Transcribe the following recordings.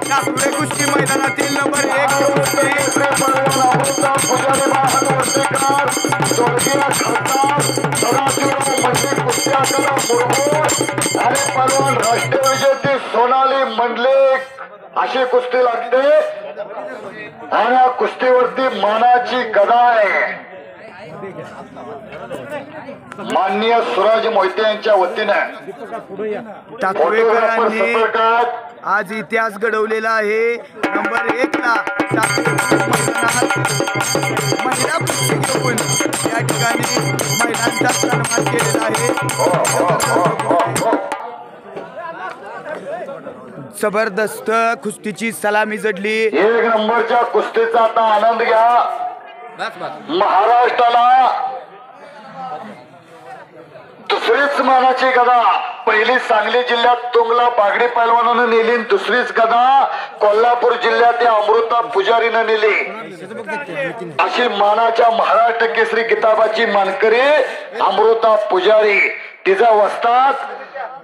टाकवे कुस्ती मैदानातील नंबर 1 आणि पलवान राष्ट्रीय विजेती सोनाली मंडलिक अशी कुस्ती लागते आणि या कुस्तीवरती मानाची गदा आहे माननीय सूरज मोहिते यांच्या वतीने टाकवेकरांनी आज इतिहास घडवलेला आहे नंबर 1 ला महिला कुस्ती घेऊन या ठिकाणी महिलांचा सन्मान केलेला आहे जबरदस्त कुस्तीची सलामी जडली 1 नंबरच्या कुस्तीचा आता आनंद घ्या महाराष्ट्राला दुसरीच मानाची गदा पहिली सांगली जिल्ह्यात तुंगला बागडी पैलवानानं नेली दुसरीच गदा कोल्हापूर जिल्ह्यात या अमृता पुजारीनं नेली अशी मानाच्या महाराष्ट्र केसरी किताबाची मानकरी अमृता पुजारी तिचा वस्ताद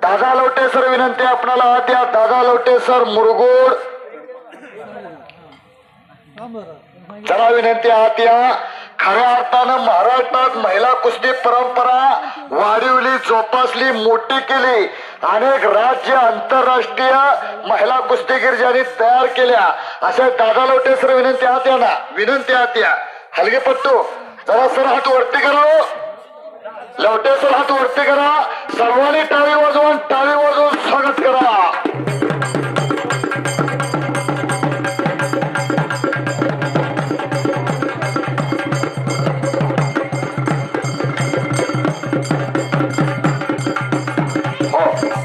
दादा लवटे सर विनंती आपणाला आत या दादा लवटे सर मुरगुड जरा विनंती आत या खऱ्या अर्थानं महाराष्ट्रात महिला कुस्ती परंपरा वाढवली जोपासली मोठी केली अनेक राज्य आंतरराष्ट्रीय महिला कुस्तीगीर ज्यांनी तयार केल्या अशा दादा लवटे सर विनंती आत या ना विनंती आत या हलगेपट्टू जरा सर हात वरती करा लवटे सर हात वरती करा सर्वांनी टाळी वाजवून स्वागत करा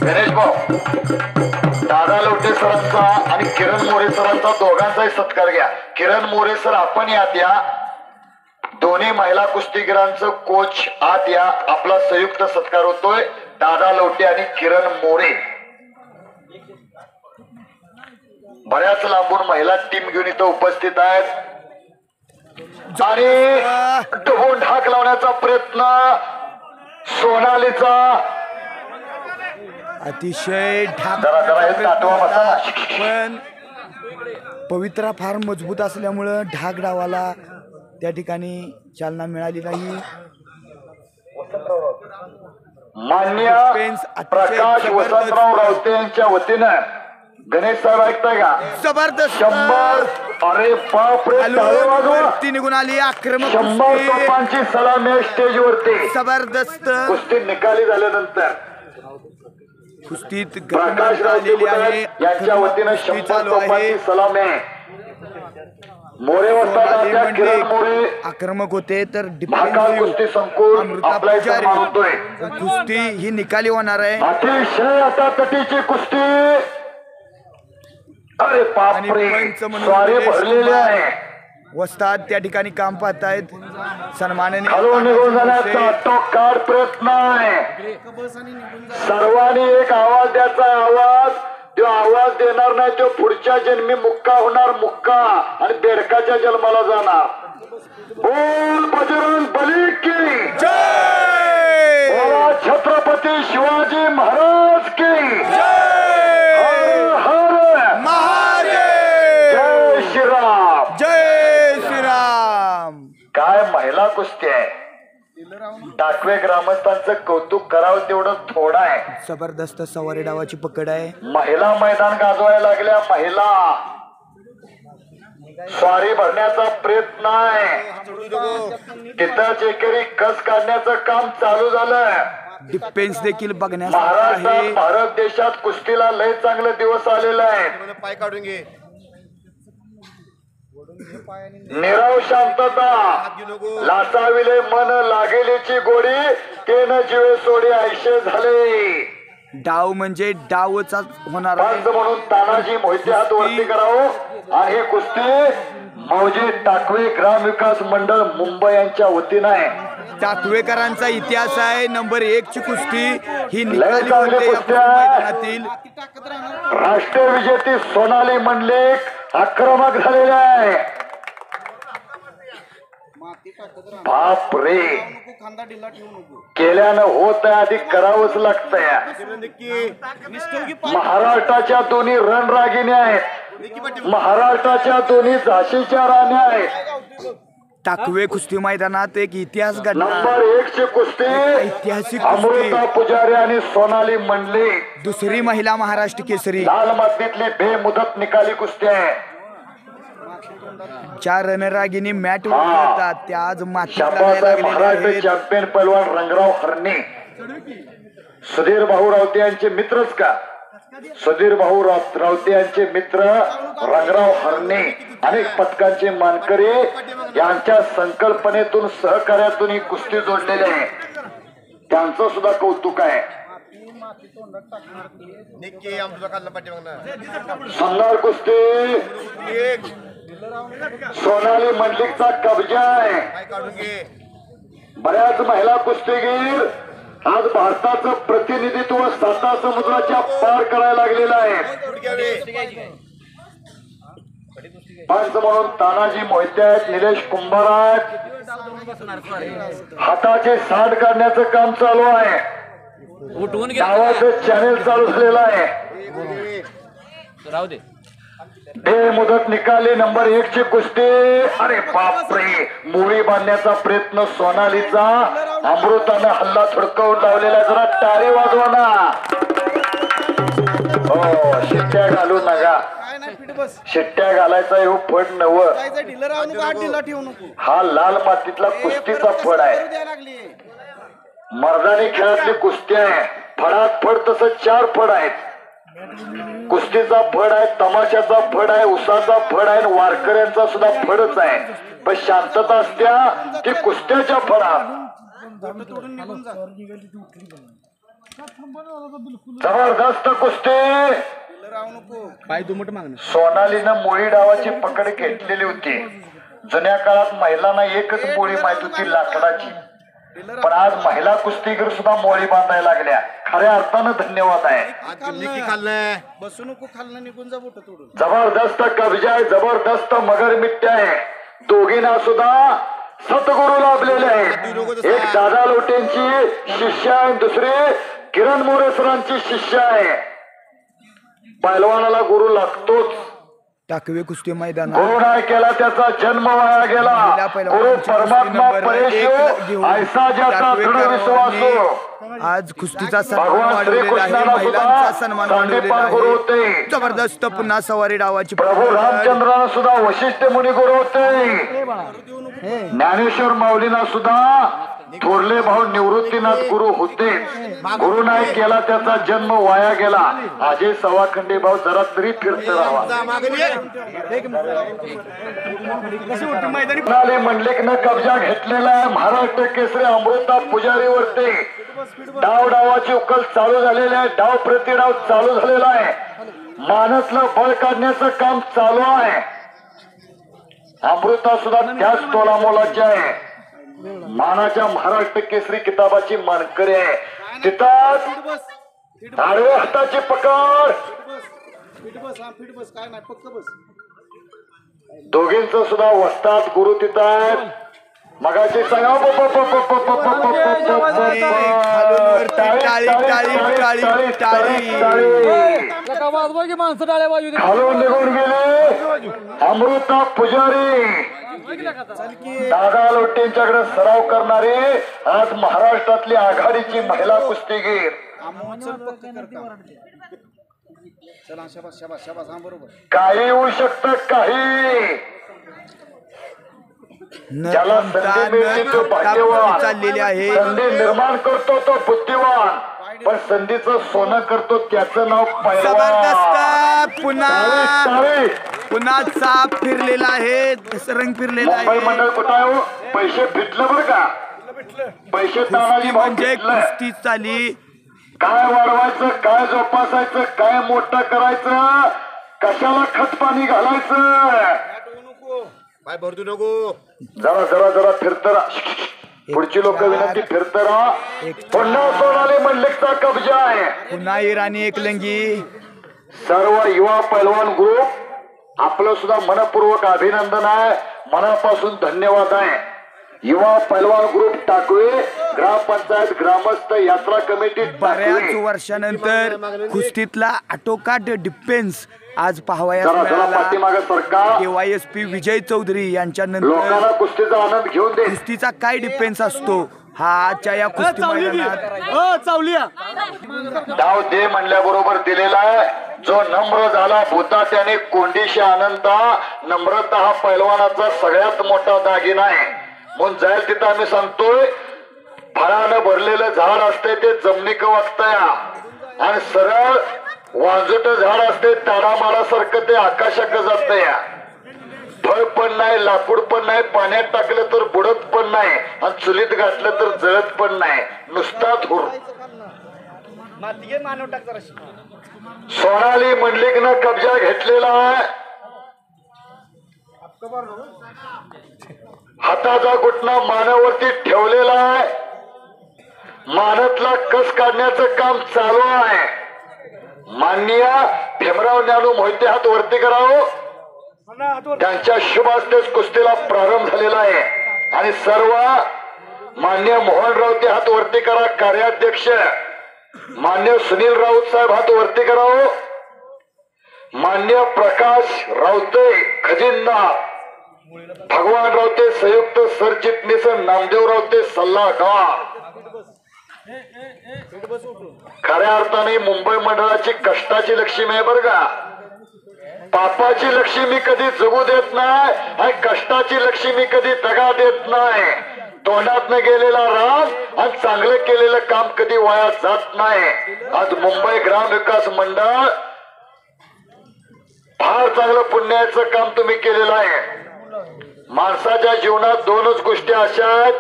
गणेश भाऊ दादा लवटे सरांचा आणि किरण मोरे सरांचा दोघांचाही सत्कार घ्या किरण मोरे सर आपण यात या दोन्ही महिला कुस्तीगिरांचं कोच आत या आपला संयुक्त सत्कार होतोय दादा लवटे आणि किरण मोरे बऱ्याच लांबून महिला टीम घेऊन इथं उपस्थित आहेत आणि डबून ढाक लावण्याचा प्रयत्न सोनालीचा अतिशय पण पवित्रा फार मजबूत असल्यामुळं ढाक डावाला त्या ठिकाणी चालना मिळाली नाही मान्य प्रकाश वसंतराव रावते यांच्या वतीनं गणेश साहेब ऐकताय का जबरदस्त 100 अरे बापरे वरती निघून आली आक्रमक 100 तोफांची सलामी स्टेज वरती जबरदस्त कुस्ती निकाली झाल्यानंतर कुस्तीत प्रकाश रावते यांच्या वतीनं 100 तोफांची सलामी मोरे वस्ताद किरण मोरे आक्रमक होते तर कुस्ती संकुल आपला होतोय कुस्ती ही निकाली होणार आहे अतिशय आता तटीची कुस्ती अरे बापरे स्वारी भरलेली आहे वस्ताद त्या ठिकाणी काम पाहतायत सन्मानाने खालून निघून जाण्याचा टोकाट प्रयत्न आहे सर्वांनी एक आवाज द्यायचा आवाज तो आवाज देणार नाही तो पुढच्या जन्मी मुक्का होणार मुक्का आणि बेडकाच्या जन्माला जाणार बोल बजरंग बली की जय बोला छत्रपती शिवाजी महाराज की हर हर महादेव जय श्रीराम जय श्रीराम काय महिला कुस्ती आहे टाकवे ग्रामस्थांचं कौतुक करावं तेवढं थोडं आहे जबरदस्त सवारी डावाची पकड आहे महिला मैदान गाजवायला लागल्या महिला स्वारी भरण्याचा प्रयत्न आहे तिथंच एकेरी कस काढण्याचं काम चालू झालं डिफेन्स देखील बघण्यास महाराष्ट्रात भारत देशात कुस्तीला लय चांगले दिवस आलेले आहेत पाय काढून घे निरव शांतता लाचाविले मन लागेलीची गोडी ते न जीवे सोडी आयशे झाले डाव म्हणजे डावचा होणार पंच म्हणून तानाजी मोहिते हात वरती करावं आणि ही कुस्ती मौजी टाकवे ग्राम विकास मंडळ मुंबई यांच्या वतीनं आहे टाकवेकरांचा इतिहास आहे नंबर 1 ची कुस्ती ही निकाली होते मैदानातील राष्ट्रीय विजेती सोनाली मंडलिक आक्रमक झालेले आहे बाप रे, खांदा ढिला ठेवू नको. केल्यानं होत आहे, आधी करावंच लागतंय. महाराष्ट्राच्या दोन्ही रणरागिण्या आहेत, महाराष्ट्राच्या दोन्ही झाशीच्या राण्या आहेत. टाकवे कुस्ती मैदानात एक इतिहास घडला. नंबर 1 ची कुस्ती ऐतिहासिक कुस्ती. अमृता पुजारी आणि सोनाली मंडले. दुसरी महिला महाराष्ट्र केसरी. लाल मातीतली बेमुदत निकाली कुस्ती आहे. 4 रणरागिणी मॅट वर खेळतात. त्या आज मातीत शाबास लढायला आहे लागलेल्या महाराष्ट्र आहेत. चॅम्पियन पैलवान रंगराव हरणे. सुधीर भाऊ रावते यांचे मित्रच का? सुधीर भाऊ रावते यांचे मित्र रंगराव हरणे अनेक पदकांचे मानकरी यांच्या संकल्पनेतून सहकार्यातून ही कुस्ती जोडलेली आहे. त्यांचं सुद्धा कौतुक आहे. सुंदर कुस्ती. सोनाली मंडलिकचा कब्जा आहे. बऱ्याच महिला कुस्तीगीर आज भारताचं प्रतिनिधित्व 7 समुद्राच्या पार करायला लागलेलं आहे. पंच म्हणून तानाजी मोहिते आहेत, निलेश कुंभार आहेत. हाताचे साठ काढण्याचं काम चालू आहे. गावाचं चॅनेल चालू झालेलं आहे. मुदत निकाली नंबर 1 ची कुस्ती. अरे बापरे, मुळी बांधण्याचा प्रयत्न सोनालीचा. अमृतानं हल्ला थडकवून लावलेला. जरा टाळी वाजवा ना. हो, शिट्ट्या घालू नका. काय नाही, पीठ बस. शिट्ट्या घालायचा हे फड नव. जायचं ढिला राहू नको, आत ढिला ठेवू नको. हा लाल मातीतला कुस्तीचा फड आहे. द्यायला लागली. मर्दानी खेळातली कुस्ती आहे. फडात फड तसं 4 फड आहेत. कुस्तीचा फड आहे, तमाशाचा फड आहे, उसाचा फड आहे, वारकऱ्यांचा सुद्धा फडच आहे. पण शांतता असत्या की कुस्त्याच्या फडात. जबरदस्त कुस्ती. राहू नको. सोनालीनं मुळी डावाची पकड घेतलेली होती. जुन्या काळात महिलांना एकच मुळी माहित होती, लाकडाची. पण आज महिला कुस्तीगीर सुद्धा मोळी बांधायला लागल्या. खऱ्या अर्थानं धन्यवाद आहे. बसू नको, खालनं निघून जा बोट तोडून. जबरदस्त कब्जा आहे, जबरदस्त मगरमिट्टी आहे. दोघींना सुद्धा सद्गुरू लाभलेले आहेत. एक दादा लोटेंची शिष्य आहे, दुसरी किरण मोरे सरांची शिष्य आहे. पैलवानाला गुरु लागतोच. टाकवे कुस्ती मैदानात गुरु नाही केला त्याचा जन्म वाया गेला. गुरु परमात्मा परेशो ऐसा ज्याचा दृढ विश्वास. आज कुस्तीचा सन्मान भगवान वाढवलेला आहे. श्रीकृष्णाला महिलांचा सुद्धा सन्मान वाढवलेला संदीपान गुरु आहे. होते. जबरदस्त पुन्हा सवारी डावाची प्रभू पकड. रामचंद्राला सुद्धा वशिष्ठ मुनी गुरु होते. ज्ञानेश्वर माऊलींना सुद्धा थोरले भाऊ निवृत्तीनाथ गुरु होते. गुरु नाही केला त्याचा जन्म वाया गेला. अजय सवाखंडे भाऊ जरा तरी फिरत राहा. मंडलिकनं कब्जा घेतलेला आहे. महाराष्ट्र केसरी अमृता पुजारीवरती डाव डावाची उकल चालू झालेली आहे. डाव प्रतिडाव चालू झालेला आहे. मानसला बळ काढण्याचं काम चालू आहे. अमृता सुद्धा त्याच तोलामोलाची आहे. मानाच्या महाराष्ट्र केसरी किताबाची मानकरी आहे. तिथं आडव्या हाताची पकड. पीठ बस, हा पीठ बस. काय नाही, फक्त बस. दोघींच सुद्धा वस्ताद गुरु तिथं आहेत. मगाशी सांगा खालून निघून गेले अमृता पुजारी. दादा लोटेंच्याकडे सराव करणारे आज महाराष्ट्रातली आघाडीची महिला कुस्तीगीर. चला, शाबास शाबास शाबास. हा बरोबर. काही होऊ शकतं, काही. ज्याला संधी मिळते तो भाग्यवान. चाललेली आहे. संधी निर्माण करतो तो बुद्धिवान. पण संधीचं सोनं करतो त्याचं नाव पैलवान. जबरदस्त पुन्हा तारे. पुन्हा चाप फिरलेला आहे. रंग फिरलेला मुंबई आहे. मंडळ कुठं आहे हो? पैसे भेटलं बरं का? पैसे तानाजी भाऊ म्हणजे भेटलं. कुस्ती चाली. काय वाढवायचं, काय जोपासायचं, काय मोठं करायचं, कशाला खतपाणी घालायचं. काय भरतू नको. जरा जरा जरा फिरत राहा. पुढची लोक विनंती फिरत राहा. पुन्हा सोनाली मंडलिकचा कब्जा आहे. पुन्हा इराणी एकलंगी. सर्व युवा पैलवान ग्रुप आपलं सुद्धा मनपूर्वक अभिनंदन आहे. मनापासून धन्यवाद आहे. युवा पैलवान ग्रुप टाकवे, ग्रामपंचायत ग्रामस्थ यात्रा कमिटी बऱ्याच टाकवे. वर्षानंतर कुस्तीतला आटोकाट डिफेन्स आज पाहावयास जरा जरा मिळाला. पाठीमागे सरकार DYSP विजय चौधरी यांच्या नंतर लोकांना कुस्तीचा आनंद घेऊन दे. कुस्तीचा काय डिफेन्स असतो हा आजच्या या कुस्ती मैदानात डाव दे म्हणल्याबरोबर दिलेला आहे. जो नम्र झाला भूता त्याने कोंडीशी अनंता. नम्रता हा पैलवानाचा सगळ्यात मोठा दागिना आहे. म्हणून जाईल तिथं आम्ही सांगतोय फळानं भरलेलं झाड असते ते जमनिक वागतया आणि सरळ वाजूट झाड असते ताडामाडासारखं ते आकाशाक जात या. फळ पण नाही, लाकूड पण नाही, पाण्यात टाकलं तर बुडत पण नाही आणि चुलीत घातलं तर जळत पण नाही, नुसता धूर. सोनाली मंडलिकनं कब्जा घेतलेला आहे. हाताचा घुटणा मानावरती ठेवलेला आहे. मानातला कस काढण्याचं काम चालू आहे. माननीय भीमराव ज्ञानू मोहिते हात वरती करावं. त्यांच्या शुभ हस्तेच कुस्तीला प्रारंभ झालेला आहे आणि सर्व मान्य मोहन राऊत हात वरती करा. कार्याध्यक्ष मान्य सुनील राऊत साहेब हात वरती करावं. मान्य प्रकाश राऊते खजिनदार, भगवान राऊते संयुक्त सरचिटणीस, नामदेव राऊते सल्लागार. खऱ्या अर्थाने मुंबई मंडळाची कष्टाची लक्ष्मी आहे बरं का. पापाची लक्ष्मी कधी जगू देत नाही आणि कष्टाची लक्ष्मी कधी दगा देत नाही. तोंडातनं गेलेला राम आणि चांगलं केलेलं काम कधी वाया जात नाही. आज मुंबई ग्राम विकास मंडळ फार चांगलं पुण्याचं काम तुम्ही केलेलं आहे. माणसाच्या जीवनात दोनच गोष्टी अशा आहेत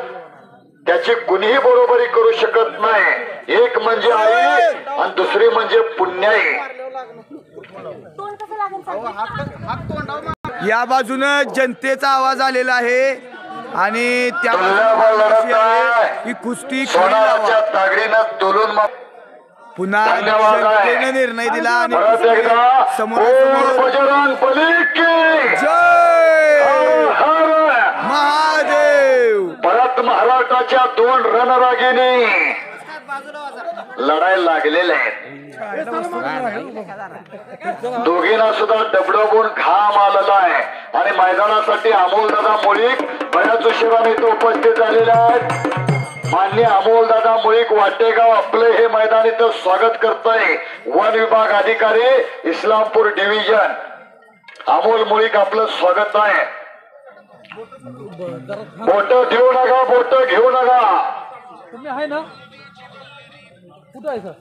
त्याची कुणीही बरोबरी करू शकत नाही. एक म्हणजे आई आणि दुसरी म्हणजे पुण्याई. या बाजूनं जनतेचा आवाज आलेला आहे आणि त्या ही कुस्ती सोनाच्या तागडीनं तोलून पुन्हा धन्यवाद आहे. जनतेने निर्णय दिला आणि परत एकदा समोर बजरंग बली की जय हर हर महादेव. परत महाराष्ट्राच्या दोन रणरागिणी लढायला लागलेल्या आहेत. दोघींना सुद्धा डबडबून घाम आलेला आहे आणि मैदानासाठी अमोलदादा मुळीक बऱ्याच उशिराने इथे उपस्थित झालेले आहेत. मान्य अमोलदादा मुळीक वाटेगाव आपलं हे मैदान इथं स्वागत करतोय. वन विभाग अधिकारी इस्लामपूर डिव्हिजन अमोल मुळीक आपलं स्वागत आहे. बोट देऊ नका, बोट घेऊ नका. तुम्ही आहे ना कुठं आहे सर?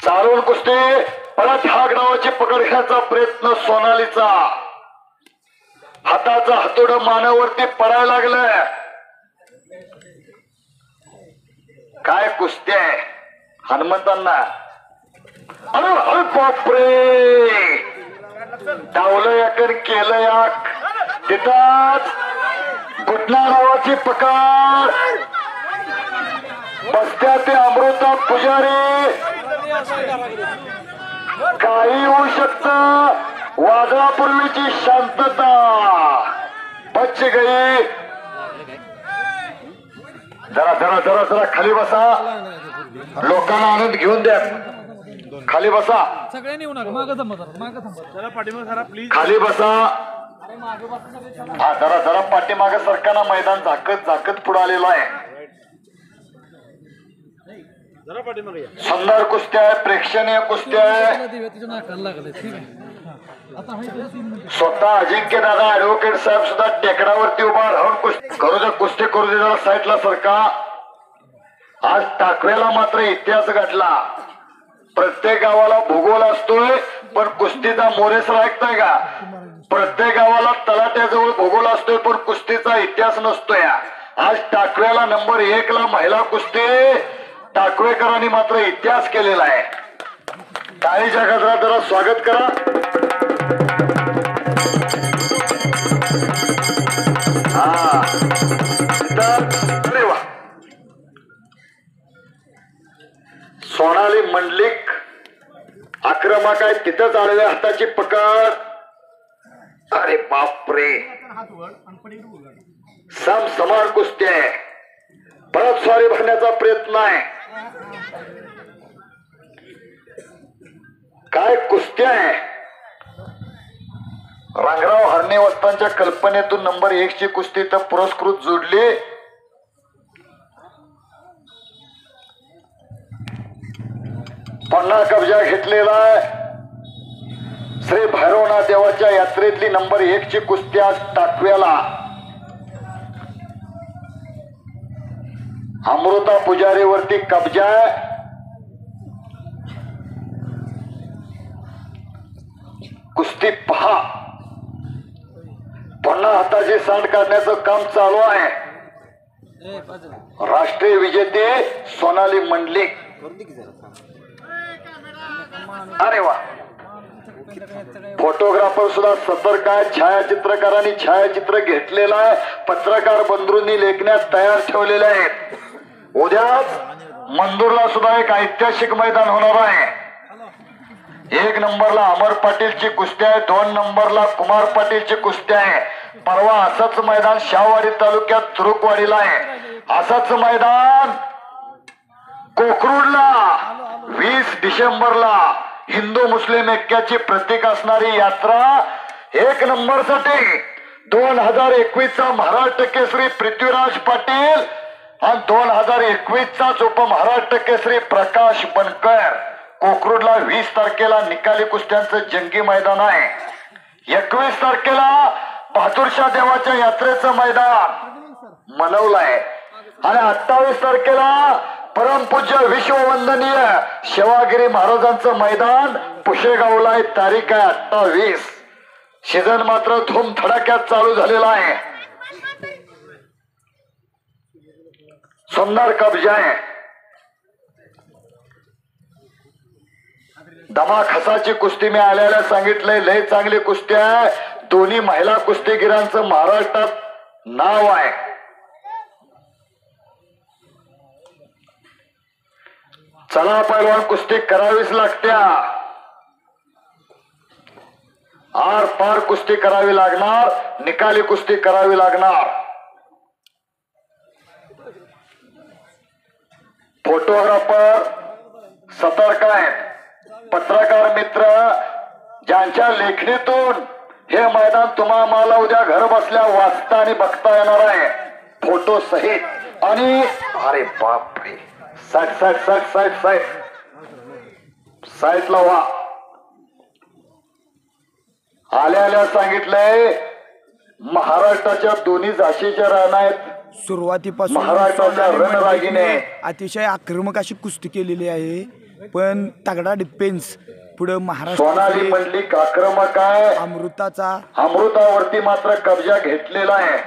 चालून कुस्ती परत हाक नावाची पकड घेण्याचा प्रयत्न सोनालीचा. हाताचा हातोड मानावरती पडायला लागलं. काय कुस्ती आहे हनुमंतांना. अरे अरे बापरे, डावलं याकर केलं याक. तिथंच घुटना नावाची पकड. बसत्या ते अमृता पुजारी. काही होऊ शकत. वादळापूर्वीची शांतता बच गई. जरा जरा जरा जरा खाली बसा. लोकांना आनंद घेऊन द्या. खाली बसा. सगळ्यांनी येऊ नका. मागं थांबा जरा, मागं थांबा. जरा पाठीमागे जरा प्लीज. खाली बसा. हा जरा जरा पाठीमागे सरकारनं मैदान झाकत झाकत पुढे आलेलं आहे. जरा पाठीमागे या. सुंदर कुस्ती आहे, प्रेक्षणीय कुस्ती आहे. तिच्या नाकाला लागले. ठीक आहे. आता आहे तरी 3 मिनिटं. स्वतः अजिंक्य दादा ऍडव्होकेट साहेब सुद्धा टेकडावरती उभा राहून कुस्ती करू दे. कुस्ती करू दे जरा साईडला सरका. आज टाकव्याला मात्र इतिहास घडला. प्रत्येक गावाला भूगोल असतोय पण कुस्तीचा मोरेसरा ऐकताय का. प्रत्येक गावाला तलाट्याजवळ भूगोल असतोय पण कुस्तीचा इतिहास नसतोय. आज टाकव्याला नंबर 1 ला महिला कुस्ती. टाकवेकरांनी मात्र इतिहास केलेला आहे. टाळीच्या गजरात जरा स्वागत करा. अरे वा. सोनाली मंडलिक आक्रमक आहे. तिथंच आलेल्या हाताची पकड. अरे बापरे, समान कुस्ती आहे. परत स्वारी भरण्याचा प्रयत्न आहे. काय कुस्ती आहे. रंगराव हरणे वस्तांच्या कल्पनेतून नंबर 1 ची कुस्ती तर पुरस्कृत जोडली. पुन्हा कब्जा घेतलेला आहे. श्री भैरवनाथ देवाच्या यात्रेतली नंबर 1 ची कुस्ती आज टाकव्याला. अमृता पुजारीवरती कब्जा आहे. कुस्ती पहा. पुन्हा हाताची सांड काढण्याचं काम चालू आहे. राष्ट्रीय विजेते सोनाली मंडलिक. अरे वा. फोटोग्राफर सुद्धा सतर्क आहे. छायाचित्रकारांनी छायाचित्र घेतलेलं आहे. पत्रकार बंधूंनी लेखण्यात तयार ठेवलेले आहेत. उद्याच मंदूरला सुद्धा एक ऐतिहासिक मैदान होणार आहे. 1 नंबरला अमर पाटीलची कुस्ती आहे. 2 नंबरला कुमार पाटीलची कुस्ती आहे. परवा असंच मैदान शाहवाडी तालुक्यात तुरुकवाडीला आहे. असंच मैदान कोकरूडला 20 डिसेंबरला हिंदू मुस्लिम ऐक्याची प्रतीक असणारी यात्रा 1 नंबरसाठी 2021 चा महाराष्ट्र केसरी पृथ्वीराज पाटील आणि 2021 चा उपमहाराष्ट्र केसरी प्रकाश बनकर. कोकरूडला 20 तारखेला निकाली कुस्त्यांचं जंगी मैदान आहे. 21 तारखेला बहादूरशाह देवाच्या यात्रेचं मैदान मनवलंय आणि 28 तारखेला परमपूज्य विश्ववंदनीय शिवागिरी महाराजांचं मैदान पुशेगावला आहे. तारीख आहे 28. सीझन मात्र धूम धडाक्यात चालू झालेला आहे. सुंदर कब्जा आहे. दमा खसाची कुस्ती मी आल्याला सांगितलंय. लय चांगली कुस्ती आहे. दोन्ही महिला कुस्तीगिरांचं महाराष्ट्रात नाव आहे. चला पैलवान, कुस्ती करावीच लागत्या. आर पार कुस्ती करावी लागणार. निकाली कुस्ती करावी लागणार. फोटोग्राफर सतर्क आहेत. पत्रकार मित्र ज्यांच्या लेखणीतून हे मैदान तुम्हाला उद्या घर बसल्या वाचता आणि बघता येणार आहे फोटो सहित. आणि अरे बापरे, साईडला व्हा. आल्या सांगितलंय महाराष्ट्राच्या दोन्ही झाशीच्या रान आहेत. सुरुवातीपासून महाराष्ट्राच्या रणरागिने अतिशय आक्रमक अशी कुस्ती केलेली आहे. पण तगडा डिफेन्स पुढे महाराष्ट्र. सोनाली मंडलिक आक्रमक आहे. अमृतावरती मात्र कब्जा घेतलेला आहे.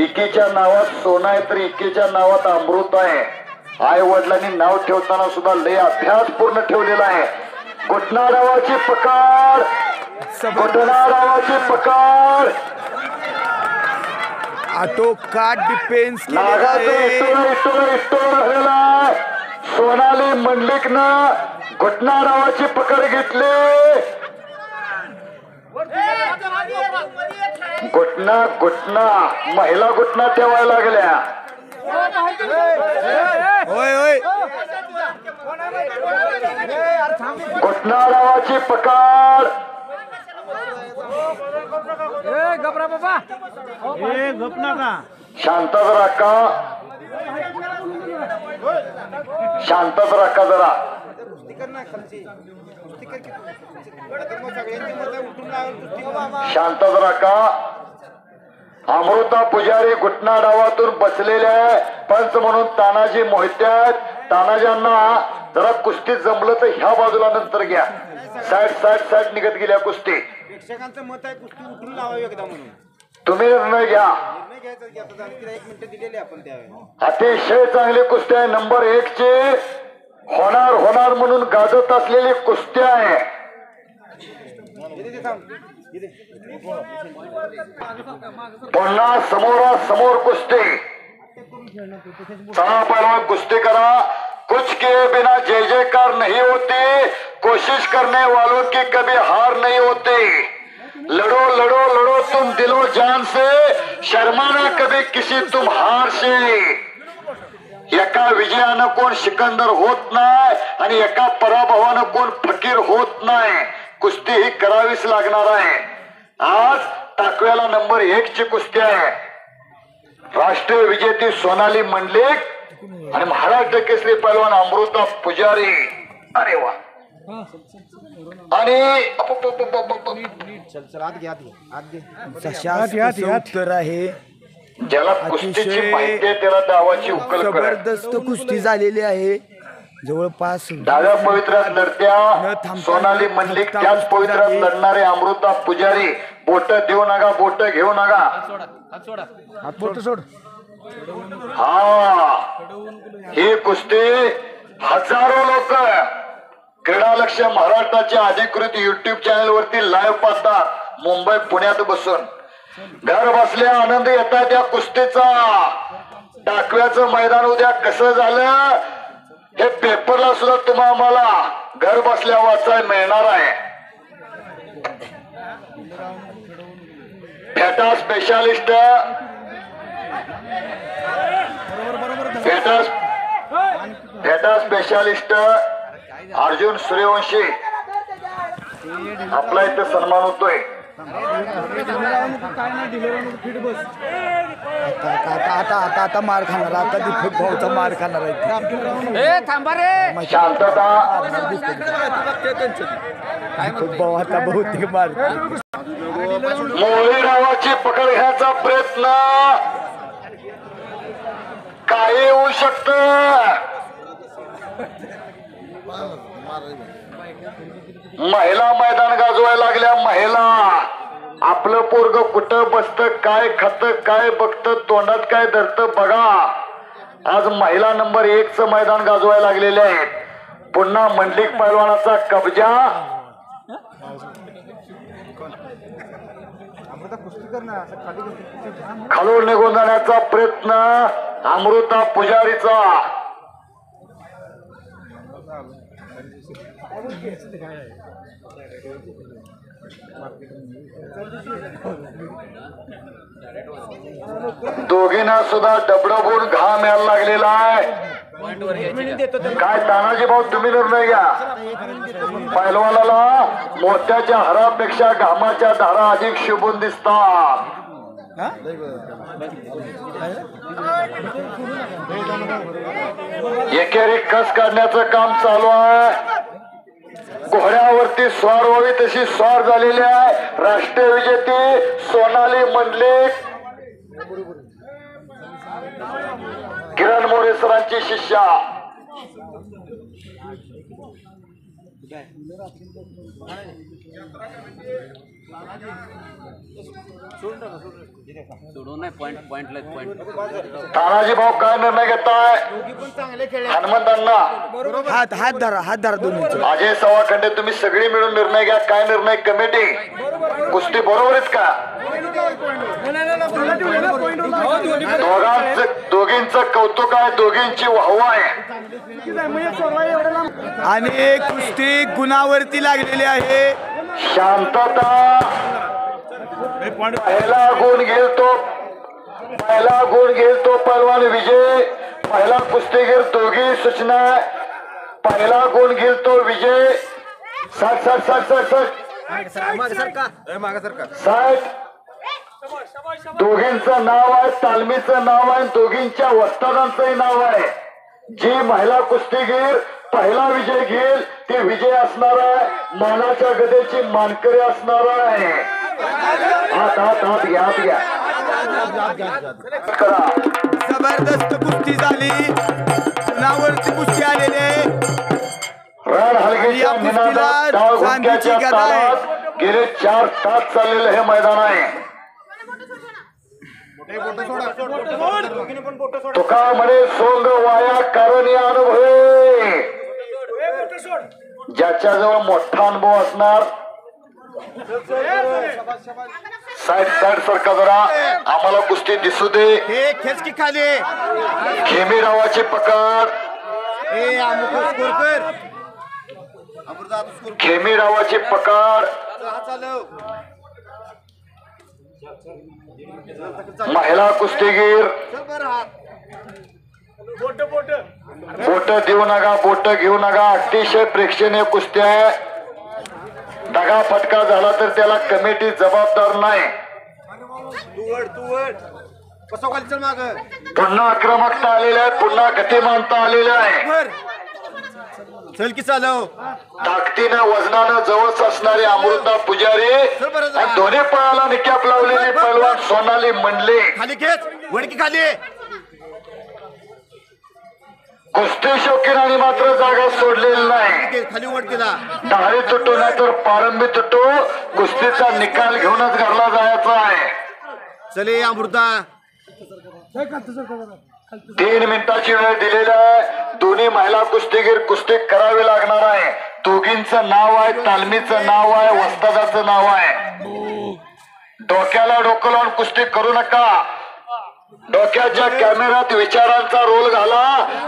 इकेच्या नावात सोना आहे तर इकेच्या नावात अमृत आहे. आई वडिलांनी नाव ठेवताना सुद्धा लय अभ्यास पूर्ण ठेवलेला आहे. घुटना डावाची पकड. घुटना डावाची पकड. आटोकाट डिफेन्स झालेला. सोनाली मंडलिकनं घुटना डावाची पकड घेतली. घुटना महिला घुटना ठेवायला लागल्या. घुटना डावाची पकड. शांतच राखा. शांतच राखा जरा. शांतच राखा. अमृता पुजारी घुटना डावातून बसलेल्या पंच म्हणून तानाजी मोहिते आहेत. तानाजींना जरा कुस्ती जमलं तर ह्या बाजूला नंतर घ्या. साईड निघत गेल्या कुस्ती. प्रेक्षकांचं मत आहे कुस्ती उठून लावावी एकदा म्हणून. तुम्ही निर्णय घ्या. अतिशय चांगली कुस्ती आहे. नंबर 1 ची होणार म्हणून गाजत असलेली कुस्ती आहे. पुन्हा समोरासमोर कुस्ती. चला पहलवान, कुस्ती करा. कुछ किए बिना जय जयकार नहीं होती. कोशिश करने वालों की कभी हार नहीं होती. लड़ो लड़ो लड़ो तुम दिलो जान से, शर्माना कभी किसी तुम हार से. एका विजयानं कोण सिकंदर होत नाही आणि एका पराभवानं कोण फकीर होत नाही. कुस्ती ही करावीच लागणार आहे. आज टाकव्याला नंबर 1 ची कुस्ती आहे. राष्ट्रीय विजेती सोनाली मंडलिक आणि महाराष्ट्र केसरी पैलवान अमृता पुजारी. अरे वा. आणि शास्त्राचं उत्तर आहे. ज्याला कुस्तीची माहिती आहे त्याला डावाची उकल करा. जबरदस्त कुस्ती झालेली आहे. जवळपास डाव्या पवित्रात लढत्या सोनाली मंडलिक, त्याच पवित्रात लढणारे अमृता पुजारी. बोट देऊ नका, बोट घेऊ नका. हा, ही कुस्ती हजारो लोक क्रीडा लक्ष महाराष्ट्राच्या अधिकृत युट्यूब चॅनल वरती लाईव्ह पाहतात. मुंबई पुण्यात बसून घर बसल्या आनंद येतात त्या कुस्तीचा. टाकव्याचं मैदान उद्या कसं झालं हे पेपरला सुद्धा तुम्हाला आम्हाला घर बसल्या वाचायला मिळणार आहे. फेटा स्पेशालिस्ट फेटा स्पेशालिस्ट अर्जुन सूर्यवंशी आपला इथं सन्मान होतोय. आता मार खाणार. आता दीपक भाऊचा मार खाणार आहे. थांबा रे. शांतता. दीपक भाऊ आता बहुतेक मार. मोळी रावाची पकड घ्यायचा प्रयत्न काही होऊ शकत. महिला मैदान गाजवायला लागल्या. महिला आपलं पोरग कुठं बसत, काय खात, काय बघत, तोंडात काय धरत बघा. आज महिला नंबर 1 चं मैदान गाजवायला लागलेले आहेत. पुन्हा मंडलिक पैलवानाचा कब्जा. खालून निघून जाण्याचा प्रयत्न अमृता पुजारीचा. दोघींना सुद्धा डबडबून घाम यायला लागलेला आहे. काय तानाजी भाऊ तुम्ही निर्णय घ्या. पैलवानाला मोत्याच्या हारापेक्षा घामाच्या धारा अधिक शुभून दिसतात. एकेरी कस काढण्याचं काम चालू आहे. घोड्यावरती स्वार व्हावी तशी स्वार झालेली आहे. राष्ट्रीय विजेती सोनाली मंडलिक, किरण मोरे सरांची शिष्या. तानाजी भाऊ काय निर्णय घेताय. हनुमंतांना हात धरा दोन्ही. अजय सवाखंडे तुम्ही सगळी मिळून निर्णय घ्या. काय निर्णय कमिटी. कुस्ती बरोबरच का. दोघींचं कौतुक आहे, दोघींची वाहवा आहे. आणि कुस्ती गुणावरती लागलेली आहे. शांतता. पहिला गुण घेईल तो पैलवान विजय. पहिला कुस्तीगीर दोघी सूचना. पहिला गुण घेईल तो विजय. 60 दोघींचं नाव आहे, तालमीचं नाव आहे, दोघींच्या वस्तादांचंही नाव आहे. जी महिला कुस्तीगीर पहिला विजय घेईल ती विजय असणार आहे. मानाच्या गदेची मानकरी असणार आहे. हात घ्या. जबरदस्त कुस्ती झाली. गुणावरती कुस्ती आलेली आहे. रण हलगीच्या निनादात, टाळ घुमक्याच्या तालात गेले 4 तास चाललेलं हे मैदान आहे. तुका म्हणे सोंग वाया कारण या अनुभवे. ज्याच्याजवळ मोठा अनुभव असणार. साईड सरका जरा, आम्हाला कुस्ती दिसू दे. खेचकी खाली. खेमीरावाची पकड. खेमीरावाची पकड. महिला कुस्तीगीर बोट देऊ नका, बोट घेऊ नका. अतिशय प्रेक्षणीय कुस्ती आहे. दगा फटका झाला तर त्याला कमिटी जबाबदार नाही. पुन्हा आक्रमकता आलेल्या आहे, पुन्हा गतिमानता आलेल्या आहे. चल की चालव. ताकदीनं वजनानं जवळच असणारी अमृता पुजारी आणि दोन्ही पळाला निकॅप लावलेली पैलवान सोनाली मंडले. खाली खेच, वडकी खाली. कुस्ती शौकीनांनी मात्र जागा सोडलेली नाही. खाली वडकीला डाळी तुटू नाही तर पारंबी तुटू, कुस्तीचा निकाल घेऊनच घरला जायचा आहे. चले अमृता. 3 मिनिटाची वेळ दिलेली आहे. दोन्ही महिला कुस्तीगीर कुस्ती करावी लागणार आहे. दोघींचं नाव आहे, तालमीचं नाव आहे, वस्तादाचं नाव आहे. डोक्याला डोकं लावून कुस्ती करू नका. डोक्याच्या कॅमेऱ्यात विचारांचा रोल घाला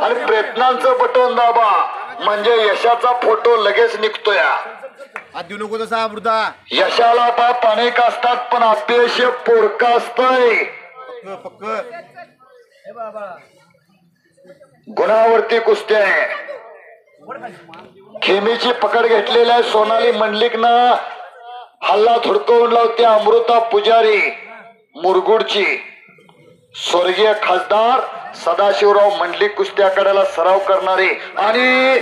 आणि प्रयत्नांचं बटन दाबा, म्हणजे यशाचा फोटो लगेच निघतोय. हात देऊ नको तसा अमृता. यशाला बाप अनेक असतात, पण अपयश पोरका असतंय. पक्क गुणावरती कुस्ती आहे. खेमीची पकड घेतलेली आहे. सोनाली मंडलिकनं हल्ला थुडकवून लावते अमृता पुजारी मुरगुडची. स्वर्गीय खासदार सदाशिवराव मंडलिक कुस्ती आखाड्याला सराव करणारे आणि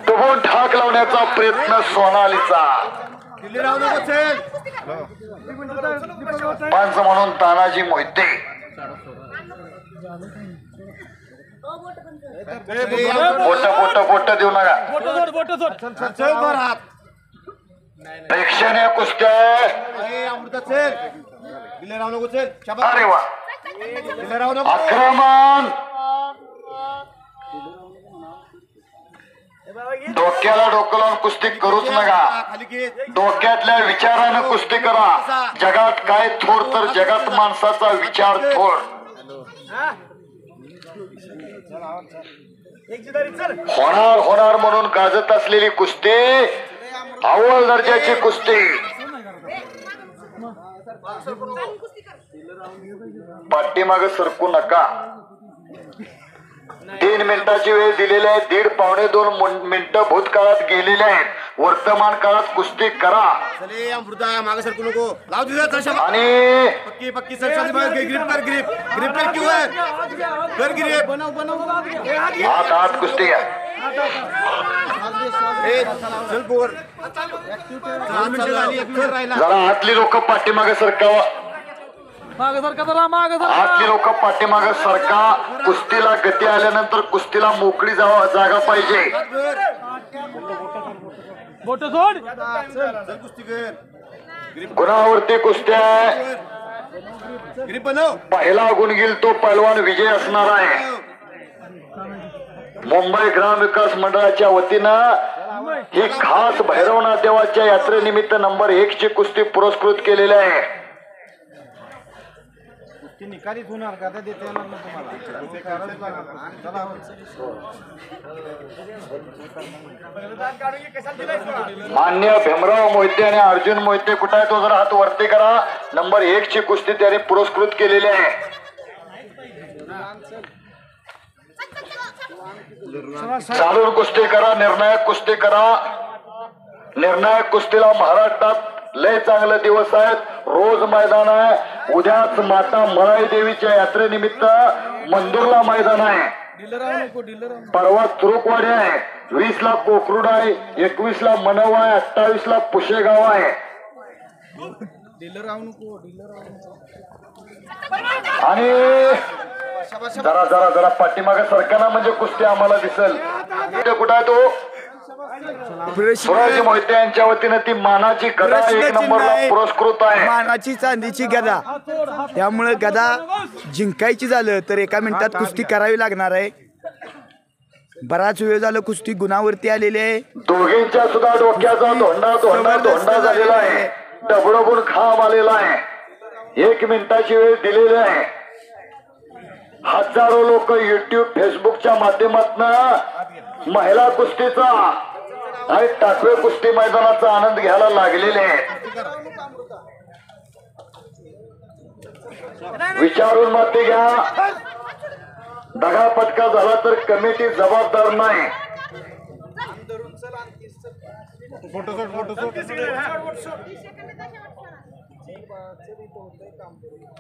डुबून ठाक लावण्याचा प्रयत्न सोनालीचा. पंच म्हणून तानाजी मोहिते. बोट देऊ नका. प्रेक्षणीय कुस्त्या. अमृता चल. दिले राहू नको. चल. अरे वा, दिले राहू नको. आक्रमण. डोक्याला डोकं लावून कुस्ती करूच नका. खाली खेच. डोक्यातल्या विचारानं कुस्ती करा. जगात काय थोर तर जगात माणसाचा विचार थोर. होणार होणार म्हणून गाजत असलेली कुस्ती अव्वल दर्जाची कुस्ती. पाठीमागे सरकू नका. 3 मिनिटाची वेळ दिलेली आहे. 1.5-2 मिनिटं भूतकाळात गेलेले आहेत. वर्तमान काळात कुस्ती करा. चले अमृता मागे सरकू नको. लाव तुझ्या आणि पक्की पक्की सर. ग्रिप कर. ग्रिप कर किंवा कर ग्रिप. हात कुस्ती घ्या. चल बोर. जरा हातली लोक पाठीमागे सरकावा. मागे सरका जरा, मागे सरका. आतली लोक पाठीमागे सरका. कुस्तीला गती आल्यानंतर कुस्तीला मोकळी जागा पाहिजे. बोट सोड. कुस्ती कर. गुणावरती कुस्त्या. ग्रिप बनव. पहिला गुण घेईल तो पैलवान विजय असणार आहे. मुंबई ग्राम विकास मंडळाच्या वतीनं ही खास भैरवनाथ देवाच्या यात्रेनिमित्त नंबर 1 ची कुस्ती पुरस्कृत केलेली आहे. निकालीच होणार का देता येणार ना तुम्हाला. मान्य भीमराव मोहिते आणि अर्जुन मोहिते कुठे आहे तो जरा हात वरती करा. नंबर 1 ची कुस्ती त्याने पुरस्कृत केलेली आहे. चालून कुस्ती करा. निर्णायक कुस्ती करा. निर्णायक कुस्तीला महाराष्ट्रात लय चांगले दिवस आहेत. रोज मैदान आहे. उद्याच माता मळाई देवीच्या यात्रेनिमित्त मंदुरला मैदान आहे. परवा तुरुकवाडी आहे. 20 ला कोकरूड आहे. 21 ला मनव आहे. 28 ला पुशेगाव आहे. आणि जरा जरा जरा पाठीमागे सरकाना म्हणजे कुस्ती आम्हाला दिसेल. कुठं आहे तो? सुराजी मोहिते यांच्या वतीनं ती मानाची गदा 1 नंबरला पुरस्कृत आहे. मानाची चांदीची गदा. त्यामुळे गदा जिंकायची झालं तर 1 मिनिटात कुस्ती करावी लागणार आहे. बराच वेळ झालं कुस्ती गुणावरती आलेली आहे. दोघींच्या सुद्धा डोक्याचा धोंडा झालेला आहे. डबडबून खांब आलेला आहे. 1 मिनिटाची वेळ दिलेली आहे. हजारो लोक युट्यूब फेसबुकच्या माध्यमातून महिला कुस्तीचा आणि टाकवे कुस्ती मैदानाचा आनंद घ्यायला लागलेले आहेत. विचारून माती घ्या. दगापटका झाला तर कमिटी जबाबदार नाही.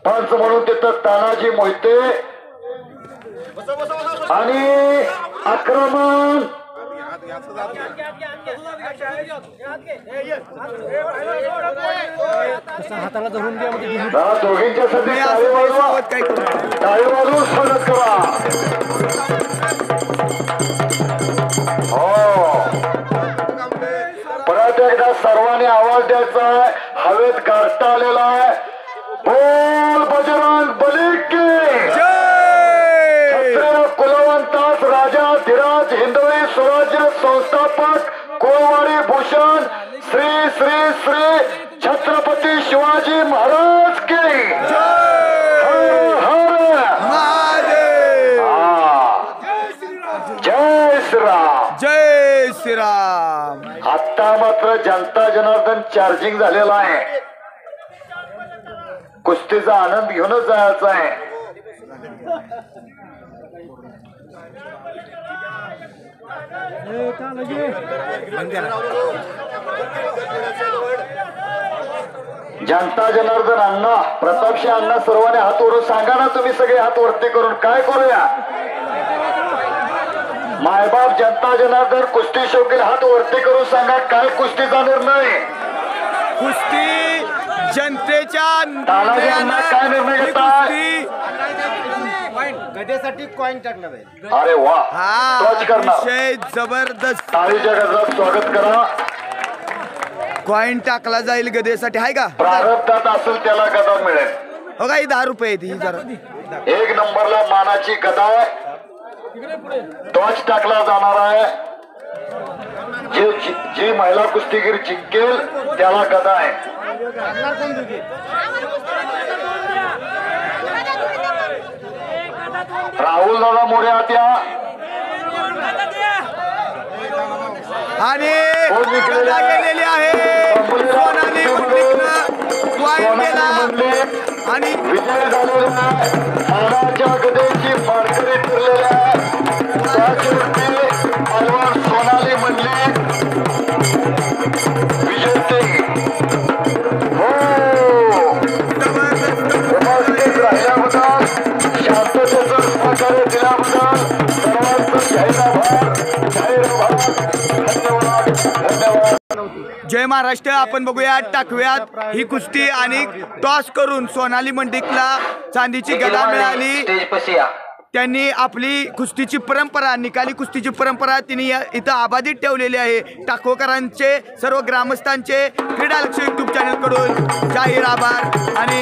पंच म्हणून तिथं तानाजी मोहिते आणि आक्रमण हाताला धरून घ्या म्हणजे दोघींच्यासाठी टाळी वाजवा. टाळी वाजवून स्वागत करा. हो परत एकदा सर्वांनी आवाज द्यायचा आहे. हवेत गारठा आलेला आहे. बोल बजरंग बली की क्षत्रिय कुलवंतास राजा धीराज हिंदवी स्वराज्य संस्थापक कोळवाडी भूषण श्री श्री श्री छत्रपती शिवाजी महाराज की हर हर महादेव. जय श्रीराम. जय श्रीराम. आता मात्र जनता जनार्दन चार्जिंग झालेला आहे. कुस्तीचा आनंद घेऊनच जायचा आहे. जनता जनार्दन अण्णा प्रतापशी अण्णा सर्वांनी हात वरून सांगा ना. तुम्ही सगळे हात वरती करून काय करूया. मायबाप जनता जनार्दन कुस्ती शौकीन हात वरती करून सांगा काय कुस्तीचा निर्णय. कुस्ती जनतेच्या तानाजी अण्णा काय निर्णय घेतात. गदेसाठी कॉइन टाकला जाईल. अरे वा हा टॉच करणार. अतिशय जबरदस्त टाळीच्या गजरात स्वागत करा. कॉइन टाकला जाईल गदेसाठी आहे का. प्रारब्धात असेल त्याला गदा मिळेल. हो काही 10 रुपये ती जरा 1 नंबरला मानाची गदा आहे. टॉच टाकला जाणार आहे. जी महिला कुस्तीगीर जिंकेल त्याला गदा आहे. राहुल दादा मोरे आत्या आणि गदा गेलेली आहे. सोनाली मंडितनं कॉइन केला आणि विजय झालेला मानाच्या गदेची मानकरी फिरलेल्या त्याच्यावरती पहलवान सोनाली मंडले विजेते हो उपस्थित राहिल्याबद्दल शांततेचं सहकार्य दिल्याबद्दल सर्वांचं जाहीर आभार. धन्यवाद धन्यवाद. जय महाराष्ट्र. आपण बघूया टाकव्यात ही कुस्ती आणि टॉस करून सोनाली मंडितला चांदीची गदा मिळाली. त्यांनी आपली कुस्तीची परंपरा निकाली कुस्तीची परंपरा तिने इथं आबाधित ठेवलेली आहे. टाकोकरांचे सर्व ग्रामस्थांचे क्रीडा लक्ष यूट्यूब चॅनल कडून जाहीर आभार आणि